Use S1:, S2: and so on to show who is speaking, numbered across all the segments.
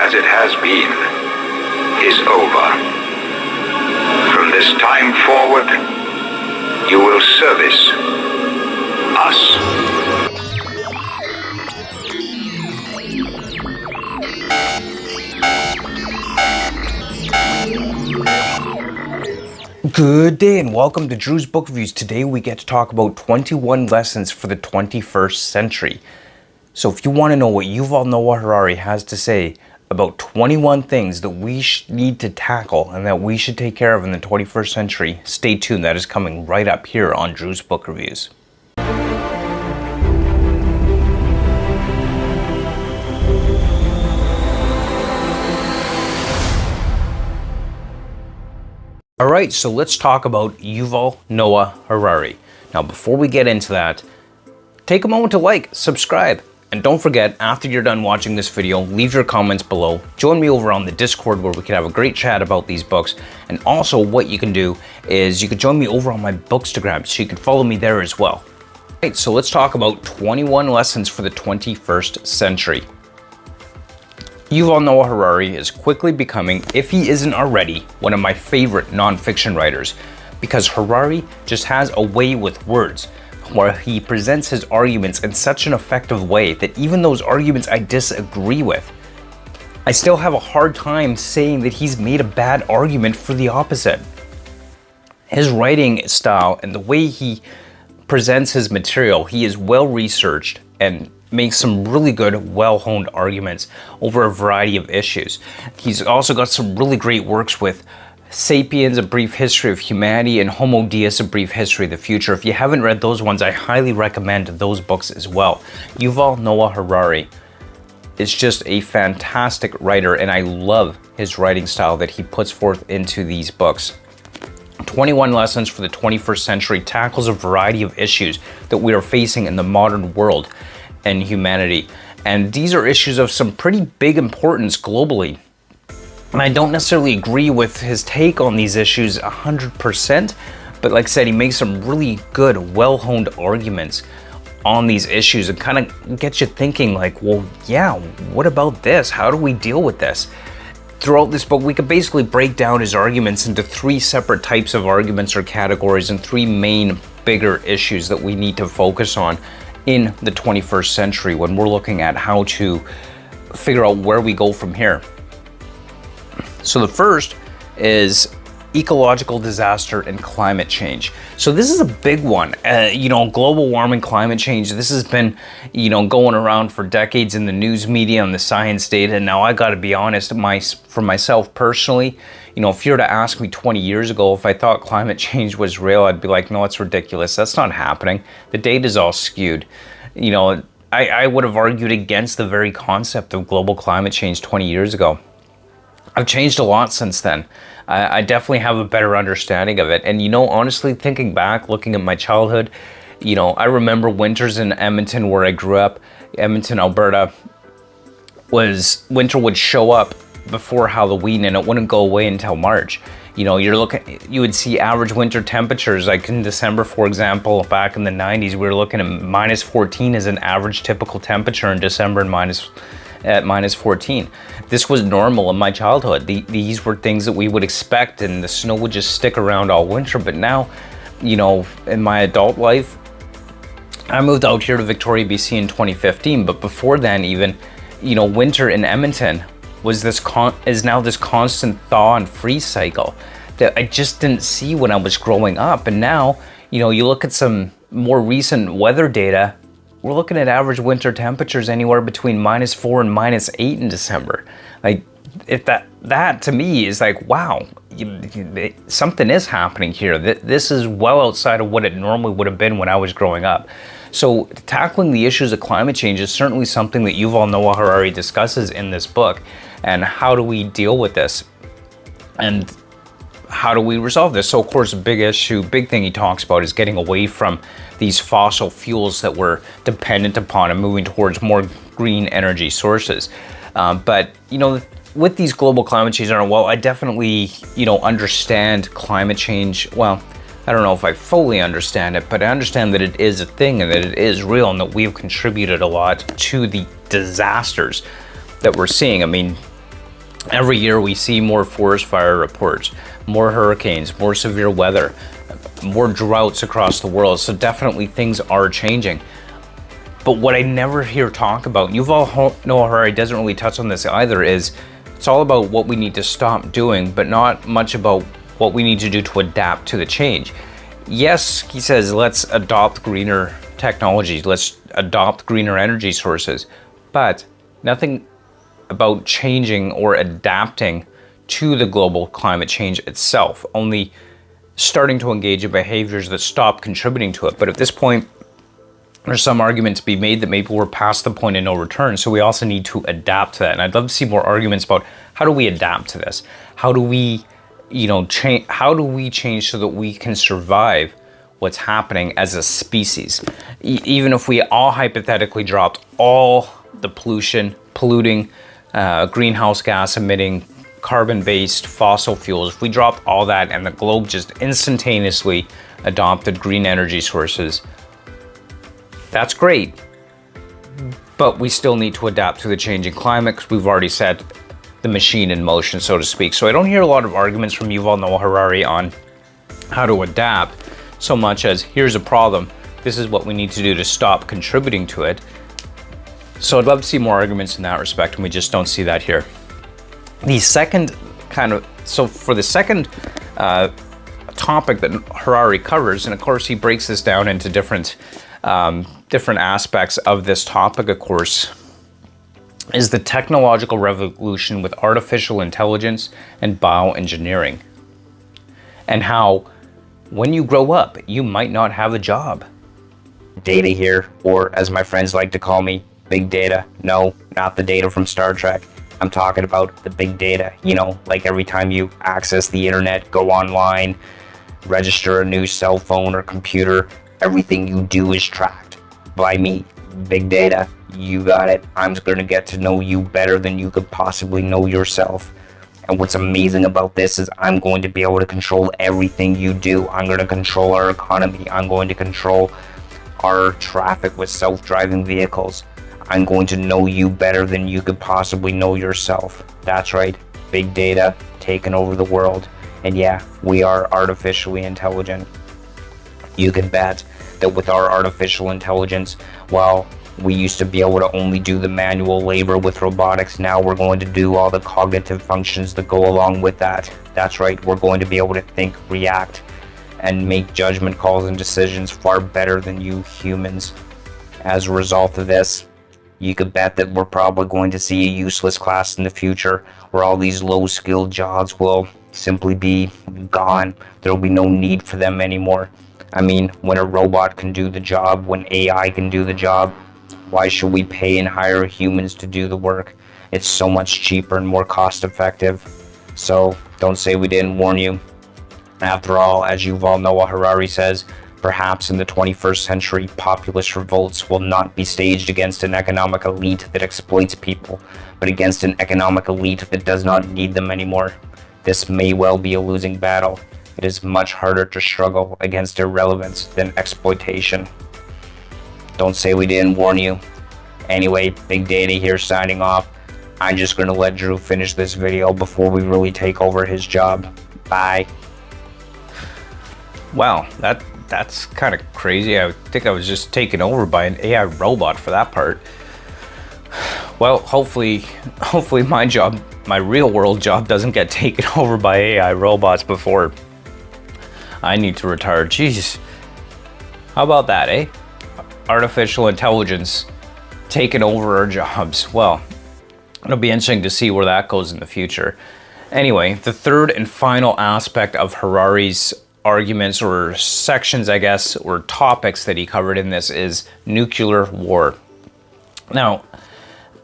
S1: as it has been, is over. From this time forward, you will service us.
S2: Good day and welcome to Drew's Book Reviews. Today we get to talk about 21 lessons for the 21st century. So if you want to know what Yuval Noah Harari has to say about 21 things that we need to tackle and that we should take care of in the 21st century, stay tuned. That is coming right up here on Drew's Book Reviews. Alright, so let's talk about Yuval Noah Harari. Now before we get into that, take a moment to like, subscribe, and don't forget, after you're done watching this video, leave your comments below. Join me over on the Discord where we can have a great chat about these books. And also what you can do is you can join me over on my Bookstagram, so you can follow me there as well. Alright, so let's talk about 21 lessons for the 21st century. Yuval Noah Harari is quickly becoming, if he isn't already, one of my favorite nonfiction writers, because Harari just has a way with words where he presents his arguments in such an effective way that even those arguments I disagree with, I still have a hard time saying that he's made a bad argument for the opposite. His writing style and the way he presents his material, he is well researched and makes some really good, well-honed arguments over a variety of issues. He's also got some really great works with Sapiens, A Brief History of Humanity, and Homo Deus, A Brief History of the Future. If you haven't read those ones, I highly recommend those books as well. Yuval Noah Harari is just a fantastic writer, and I love his writing style that he puts forth into these books. 21 Lessons for the 21st Century tackles a variety of issues that we are facing in the modern world and humanity. And these are issues of some pretty big importance globally. And I don't necessarily agree with his take on these issues 100%, but like I said, he makes some really good, well-honed arguments on these issues and kind of gets you thinking like, well, yeah, what about this? How do we deal with this? Throughout this book, we could basically break down his arguments into three separate types of arguments or categories and three main bigger issues that we need to focus on in the 21st century when we're looking at how to figure out where we go from here. So the first is ecological disaster and climate change. So this is a big one. Global warming, climate change, this has been, going around for decades in the news media and the science data. And now I gotta be honest, for myself personally, if you were to ask me 20 years ago if I thought climate change was real, I'd be like, no, it's ridiculous. That's not happening. The data's all skewed. I would have argued against the very concept of global climate change 20 years ago. I've changed a lot since then. I definitely have a better understanding of it. And honestly, thinking back, looking at my childhood, I remember winters in Edmonton where I grew up, Edmonton, Alberta, winter would show up before Halloween and it wouldn't go away until March. You would see average winter temperatures, like in December, for example, back in the 90s, we were looking at -14 as an average typical temperature in December and at -14. This was normal in my childhood. These were things that we would expect, and the snow would just stick around all winter. But now, in my adult life, I moved out here to Victoria, BC in 2015. But before then, even, winter in Edmonton is now this constant thaw and freeze cycle that I just didn't see when I was growing up. And now, you look at some more recent weather data, we're looking at average winter temperatures anywhere between -4 and -8 in December. Like, if that to me is like, wow, something is happening here. This is well outside of what it normally would have been when I was growing up. So tackling the issues of climate change is certainly something that Yuval Noah Harari discusses in this book. And how do we deal with this? And how do we resolve this? So of course, big thing he talks about is getting away from these fossil fuels that we're dependent upon and moving towards more green energy sources. But with these global climate change, I definitely, understand climate change. Well, I don't know if I fully understand it, but I understand that it is a thing and that it is real and that we've contributed a lot to the disasters that we're seeing. I mean, Every year we see more forest fire reports, more hurricanes, more severe weather, more droughts across the world. So definitely things are changing. But what I never hear talk about, Yuval Noah Harari doesn't really touch on this either, is it's all about what we need to stop doing, but not much about what we need to do to adapt to the change. Yes, he says, let's adopt greener technologies, let's adopt greener energy sources, but nothing about changing or adapting to the global climate change itself, only starting to engage in behaviors that stop contributing to it. But at this point, there's some argument to be made that maybe we're past the point of no return, so we also need to adapt to that. And I'd love to see more arguments about how do we adapt to this? How do we, change? How do we change so that we can survive what's happening as a species? Even if we all hypothetically dropped all the polluting, greenhouse gas emitting, carbon-based fossil fuels, if we dropped all that and the globe just instantaneously adopted green energy sources, that's great, but we still need to adapt to the changing climate because we've already set the machine in motion, so to speak. So I don't hear a lot of arguments from Yuval Noah Harari on how to adapt, so much as here's a problem, this is what we need to do to stop contributing to it. So I'd love to see more arguments in that respect, and we just don't see that here. The second for the second topic that Harari covers, and of course he breaks this down into different aspects of this topic, of course, is the technological revolution with artificial intelligence and bioengineering, and how when you grow up, you might not have a job. Data here, or as my friends like to call me, big data. No, not the data from Star Trek. I'm talking about the big data, like every time you access the internet, go online, register a new cell phone or computer, everything you do is tracked by me. Big data, you got it. I'm going to get to know you better than you could possibly know yourself. And what's amazing about this is I'm going to be able to control everything you do. I'm going to control our economy. I'm going to control our traffic with self-driving vehicles. I'm going to know you better than you could possibly know yourself. That's right, big data taking over the world. And yeah, we are artificially intelligent. You can bet that with our artificial intelligence, while we used to be able to only do the manual labor with robotics, now we're going to do all the cognitive functions that go along with that. That's right, we're going to be able to think, react, and make judgment calls and decisions far better than you humans. As a result of this, you could bet that we're probably going to see a useless class in the future where all these low-skilled jobs will simply be gone. There will be no need for them anymore. I mean, when a robot can do the job, when AI can do the job, why should we pay and hire humans to do the work? It's so much cheaper and more cost-effective. So don't say we didn't warn you. After all, as Yuval Noah Harari says, perhaps in the 21st century, populist revolts will not be staged against an economic elite that exploits people, but against an economic elite that does not need them anymore. This may well be a losing battle. It is much harder to struggle against irrelevance than exploitation. Don't say we didn't warn you. Anyway, Big Data here signing off. I'm just going to let Drew finish this video before we really take over his job. Bye. Wow, that's kind of crazy. I think I was just taken over by an AI robot for that part. Well, hopefully my job, my real world job, doesn't get taken over by AI robots before I need to retire. Jeez. How about that, eh? Artificial intelligence taking over our jobs. Well, it'll be interesting to see where that goes in the future. Anyway, the third and final aspect of Harari's arguments, or sections, I guess, or topics that he covered in this, is nuclear war. Now,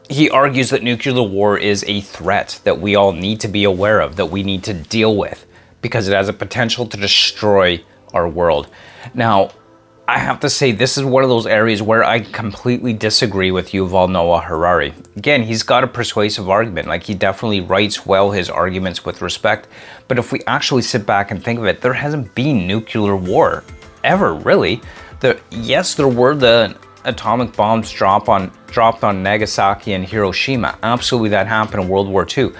S2: he argues that nuclear war is a threat that we all need to be aware of, that we need to deal with, because it has a potential to destroy our world. Now, I have to say, this is one of those areas where I completely disagree with Yuval Noah Harari. Again, he's got a persuasive argument. Like, he definitely writes well his arguments with respect. But if we actually sit back and think of it, there hasn't been nuclear war ever, really. Yes, there were the atomic bombs dropped on Nagasaki and Hiroshima. Absolutely, that happened in World War II.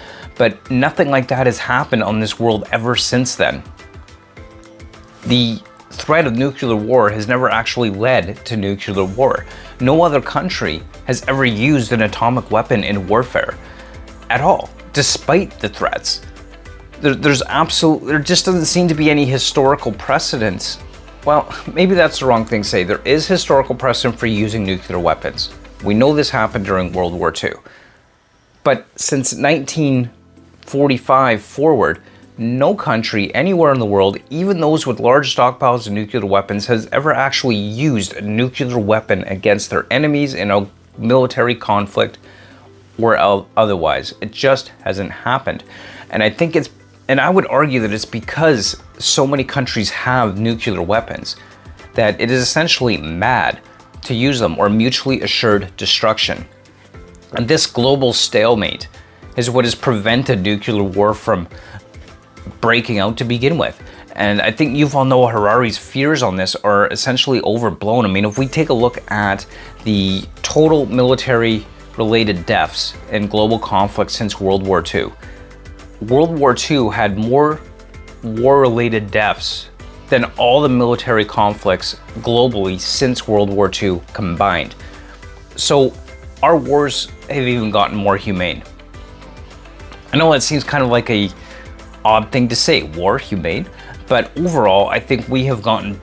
S2: But nothing like that has happened on this world ever since then. The threat of nuclear war has never actually led to nuclear war. No other country has ever used an atomic weapon in warfare at all, despite the threats. There just doesn't seem to be any historical precedence. Well, maybe that's the wrong thing to say. There is historical precedent for using nuclear weapons. We know this happened during World War II. But since 1945 forward, no country anywhere in the world, even those with large stockpiles of nuclear weapons, has ever actually used a nuclear weapon against their enemies in a military conflict or otherwise. It just hasn't happened. And I would argue that it's because so many countries have nuclear weapons that it is essentially mad to use them, or mutually assured destruction. And this global stalemate is what has prevented nuclear war from breaking out to begin with. And I think Yuval Noah Harari's fears on this are essentially overblown. I mean, if we take a look at the total military-related deaths in global conflict since World War II, World War II had more war-related deaths than all the military conflicts globally since World War II combined. So our wars have even gotten more humane. I know that seems kind of like a odd thing to say, war humane, but overall I think we have gotten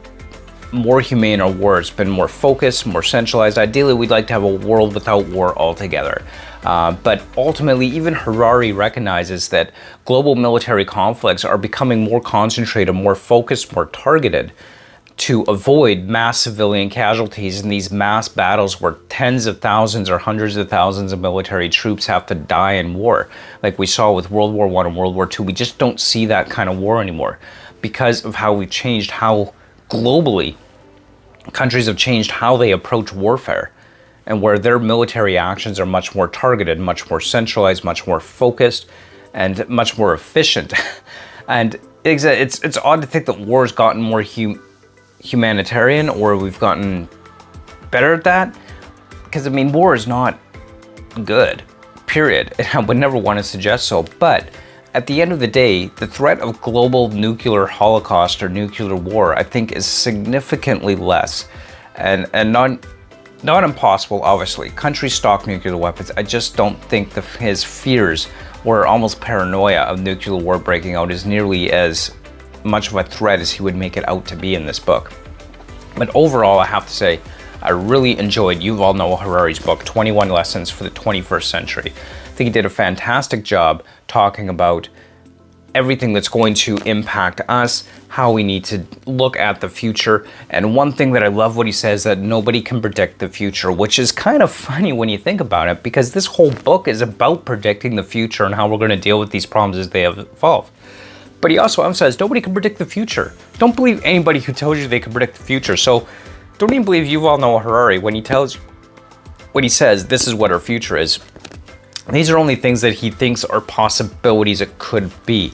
S2: more humane. Our war has been more focused, more centralized. Ideally, we'd like to have a world without war altogether. But ultimately, even Harari recognizes that global military conflicts are becoming more concentrated, more focused, more targeted to avoid mass civilian casualties in these mass battles where tens of thousands or hundreds of thousands of military troops have to die in war. Like we saw with World War I and World War II, we just don't see that kind of war anymore because of how we've changed how globally countries have changed how they approach warfare, and where their military actions are much more targeted, much more centralized, much more focused, and much more efficient. And it's odd to think that war has gotten more humanitarian, or we've gotten better at that. Because I mean, war is not good, period. I would never want to suggest so. But at the end of the day, the threat of global nuclear holocaust or nuclear war, I think, is significantly less, and not impossible, obviously. Countries stock nuclear weapons. I just don't think his fears or almost paranoia of nuclear war breaking out is nearly as much of a threat as he would make it out to be in this book. But overall, I have to say, I really enjoyed Yuval Noah Harari's book, 21 Lessons for the 21st Century. I think he did a fantastic job talking about everything that's going to impact us, how we need to look at the future. And one thing that I love what he says, that nobody can predict the future, which is kind of funny when you think about it, because this whole book is about predicting the future and how we're going to deal with these problems as they evolve. But he also emphasized nobody can predict the future. Don't believe anybody who tells you they can predict the future. So don't even believe Yuval Noah Harari when he says this is what our future is. These are only things that he thinks are possibilities it could be.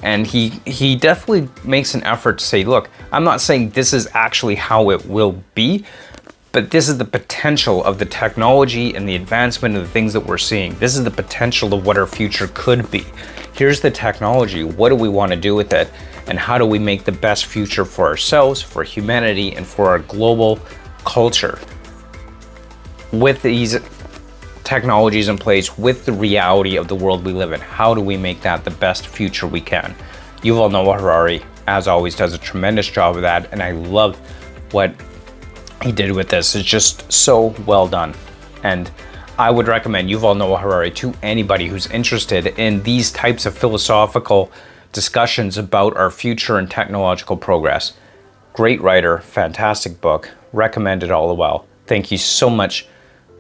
S2: And he definitely makes an effort to say, look, I'm not saying this is actually how it will be, but this is the potential of the technology and the advancement of the things that we're seeing. This is the potential of what our future could be. Here's the technology. What do we want to do with it? And how do we make the best future for ourselves, for humanity, and for our global culture? With these technologies in place, with the reality of the world we live in, how do we make that the best future we can? Yuval Noah Harari, as always, does a tremendous job of that, and I love what he did with this. It's just so well done. And I would recommend Yuval Noah Harari to anybody who's interested in these types of philosophical discussions about our future and technological progress. Great writer, fantastic book, recommend it all the while. Thank you so much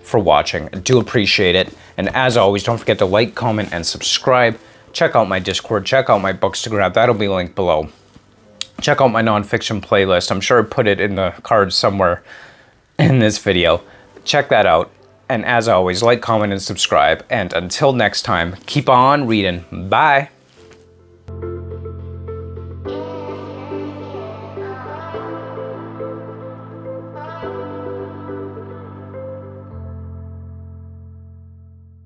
S2: for watching. I do appreciate it. And as always, don't forget to like, comment, and subscribe. Check out my Discord, check out my books to grab, that'll be linked below. Check out my nonfiction playlist. I'm sure I put it in the cards somewhere in this video. Check that out. And as always, like, comment, and subscribe. And until next time, keep on reading. Bye.